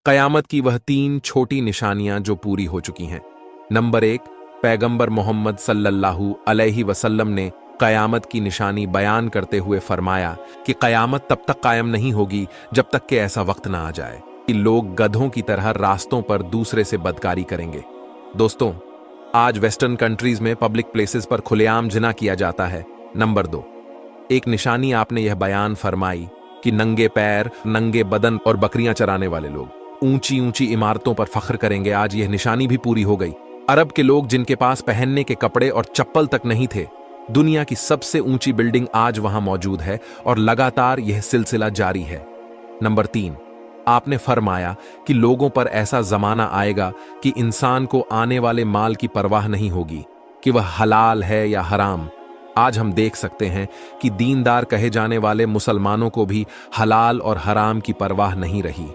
कयामत की वह 3 छोटी निशानियां जो पूरी हो चुकी हैं। नंबर 1, पैगंबर मोहम्मद सल्लल्लाहु अलैहि वसल्लम ने कयामत की निशानी बयान करते हुए फरमाया कि कयामत तब तक कायम नहीं होगी जब तक कि ऐसा वक्त ना आ जाए कि लोग गधों की तरह रास्तों पर दूसरे से बदकारी करेंगे। दोस्तों, आज वेस्टर्न कंट्रीज में पब्लिक प्लेसेस पर खुलेआम जिना किया जाता है। नंबर 2, एक निशानी आपने यह बयान फरमाई कि नंगे पैर, नंगे बदन और बकरियां चराने वाले लोग ऊंची ऊंची इमारतों पर फख्र करेंगे। आज यह निशानी भी पूरी हो गई। अरब के लोग जिनके पास पहनने के कपड़े और चप्पल तक नहीं थे, दुनिया की सबसे ऊंची बिल्डिंग आज वहां मौजूद है और लगातार यह सिलसिला जारी है। नंबर 3, आपने फरमाया कि लोगों पर ऐसा जमाना आएगा कि इंसान को आने वाले माल की परवाह नहीं होगी कि वह हलाल है या हराम। आज हम देख सकते हैं कि दीनदार कहे जाने वाले मुसलमानों को भी हलाल और हराम की परवाह नहीं रही।